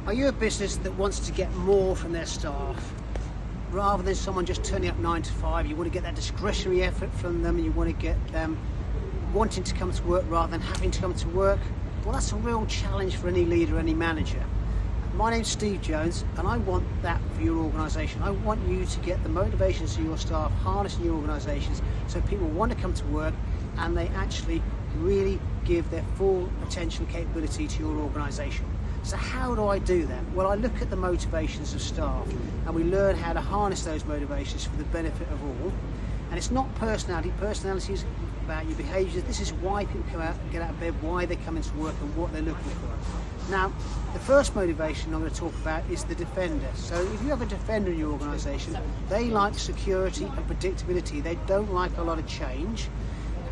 Are you a business that wants to get more from their staff? Rather than someone just turning up 9 to 5, you want to get that discretionary effort from them, and you want to get them wanting to come to work rather than having to come to work? Well, that's a real challenge for any leader, any manager. My name's Steve Jones, and I want that for your organisation. I want you to get the motivations of your staff harnessed in your organisations so people want to come to work and they actually really give their full attention and capability to your organisation. So how do I do that? Well, I look at the motivations of staff and we learn how to harness those motivations for the benefit of all. And it's not personality. Personality is about your behaviours. This is why people come out and get out of bed, why they come into work and what they're looking for. Now, the first motivation I'm going to talk about is the defender. So if you have a defender in your organisation, they like security and predictability. They don't like a lot of change.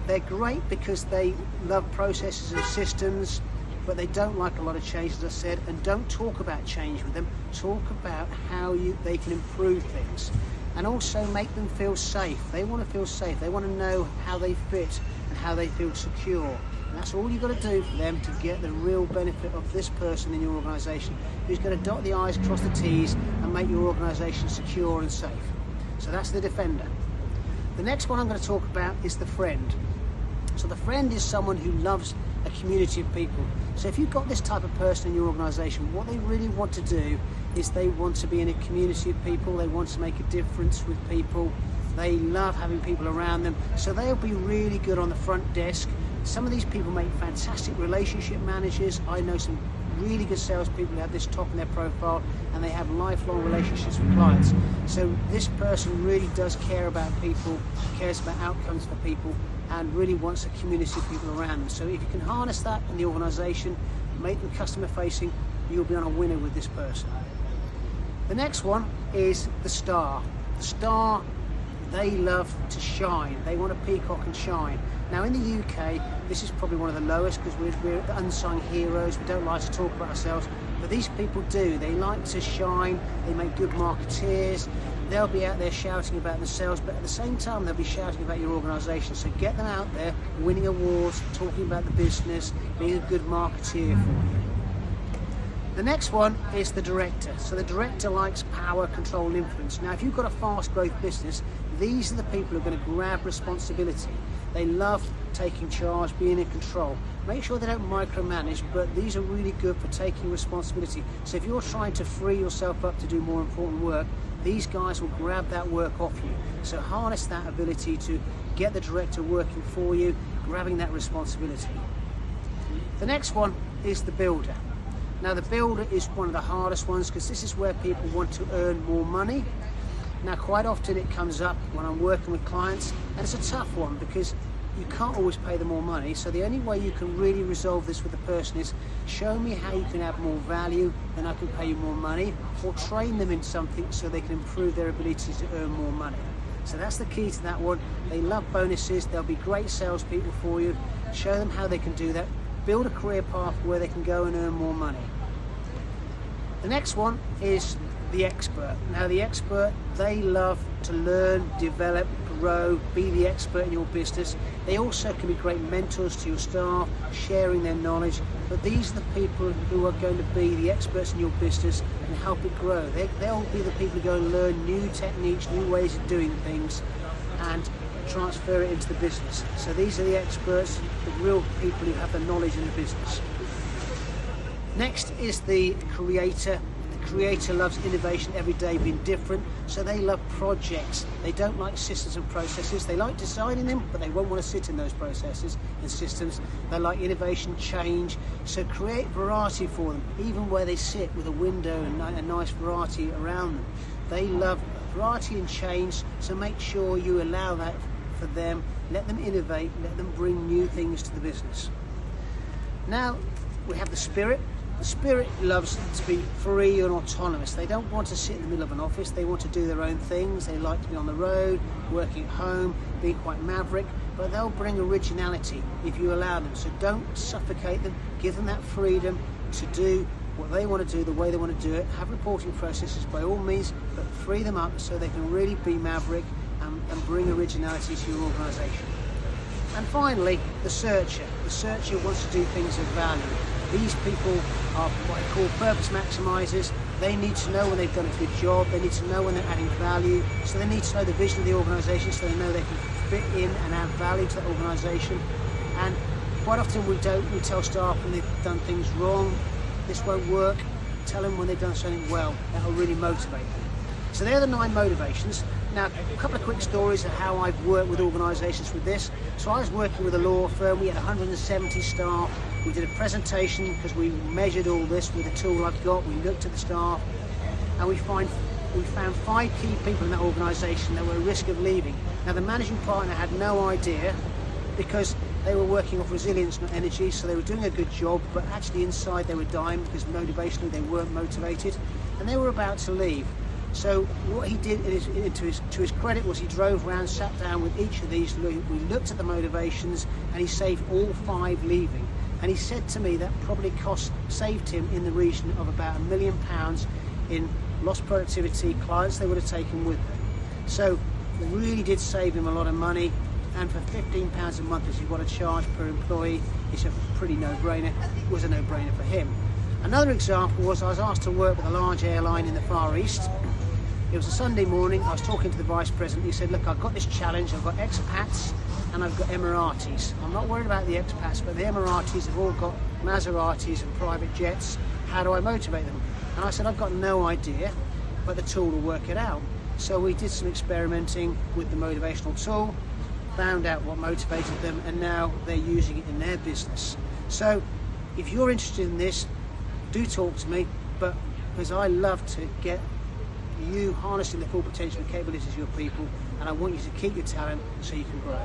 They're great because they love processes and systems, but they don't like a lot of change, as I said, and don't talk about change with them. Talk about how they can improve things, and also make them feel safe. They want to feel safe. They want to know how they fit and how they feel secure. And that's all you've got to do for them to get the real benefit of this person in your organisation who's going to dot the I's, cross the T's, and make your organisation secure and safe. So that's the defender. The next one I'm going to talk about is the friend. So the friend is someone who loves a community of people. So if you've got this type of person in your organisation, what they really want to do is they want to be in a community of people. They want to make a difference with people. They love having people around them. So they'll be really good on the front desk. Some of these people make fantastic relationship managers. I know some really good salespeople who have this top in their profile and they have lifelong relationships with clients. So this person really does care about people, cares about outcomes for people, and really wants a community of people around them. So if you can harness that in the organisation, make them customer facing, you'll be on a winner with this person. The next one is the star. The star, they love to shine. They want to peacock and shine. Now in the UK, this is probably one of the lowest because we're the unsung heroes. We don't like to talk about ourselves, but these people do. They like to shine. They make good marketeers. They'll be out there shouting about themselves, but at the same time they'll be shouting about your organisation. So get them out there, winning awards, talking about the business, being a good marketeer for you. The next one is the director. So the director likes power, control and influence. Now if you've got a fast growth business, these are the people who are going to grab responsibility. They love taking charge, being in control. Make sure they don't micromanage, but these are really good for taking responsibility. So if you're trying to free yourself up to do more important work, these guys will grab that work off you. So harness that ability to get the director working for you, grabbing that responsibility. The next one is the builder. Now the builder is one of the hardest ones because this is where people want to earn more money. Now quite often it comes up when I'm working with clients, and it's a tough one because you can't always pay them more money. So the only way you can really resolve this with the person is show me how you can add more value, then I can pay you more money, or train them in something so they can improve their ability to earn more money. So that's the key to that one. They love bonuses. They'll be great salespeople for you. Show them how they can do that. Build a career path where they can go and earn more money. The next one is the expert. Now the expert, they love to learn, develop, grow, be the expert in your business. They also can be great mentors to your staff, sharing their knowledge, but these are the people who are going to be the experts in your business and help it grow. They'll be the people who go and learn new techniques, new ways of doing things and transfer it into the business. So these are the experts, the real people who have the knowledge in the business. Next is the creator. The creator loves innovation every day, being different, so they love projects. They don't like systems and processes. They like designing them, but they won't want to sit in those processes and systems. They like innovation, change, so create variety for them, even where they sit with a window and a nice variety around them. They love variety and change, so make sure you allow that for them. Let them innovate, let them bring new things to the business. Now we have the spirit. The spirit loves to be free and autonomous. They don't want to sit in the middle of an office. They want to do their own things. They like to be on the road, working at home, being quite maverick, but they'll bring originality if you allow them. So don't suffocate them. Give them that freedom to do what they want to do, the way they want to do it. Have reporting processes by all means, but free them up so they can really be maverick and bring originality to your organisation. And finally, the searcher. The searcher wants to do things of value. These people are what I call purpose maximisers. They need to know when they've done a good job, they need to know when they're adding value, so they need to know the vision of the organisation so they know they can fit in and add value to that organisation. And quite often we tell staff when they've done things wrong, this won't work. Tell them when they've done something well. That'll really motivate them. So they're the 9 motivations. Now, a couple of quick stories of how I've worked with organisations with this. So I was working with a law firm. We had 170 staff. We did a presentation because we measured all this with the tool I've got. We looked at the staff, and we found 5 key people in that organisation that were at risk of leaving. Now, the managing partner had no idea because they were working off resilience, not energy, so they were doing a good job, but actually inside they were dying because motivationally they weren't motivated, and they were about to leave. So what he did, to his credit, was he drove around, sat down with each of these, we looked at the motivations, and he saved all 5 leaving. And he said to me that probably saved him in the region of about £1 million in lost productivity, clients they would have taken with them. So it really did save him a lot of money, and for £15 a month, as you've got to charge per employee, it's a pretty no-brainer. It was a no-brainer for him. Another example was I was asked to work with a large airline in the Far East. It was a Sunday morning. I was talking to the vice president. He said, look, I've got this challenge. I've got expats and I've got Emiratis. I'm not worried about the expats, but the Emiratis have all got Maseratis and private jets. How do I motivate them? And I said, I've got no idea, but the tool will work it out. So we did some experimenting with the motivational tool, found out what motivated them, and now they're using it in their business. So if you're interested in this, do talk to me, but because I love to get you harnessing the full potential and capabilities of your people, and I want you to keep your talent so you can grow.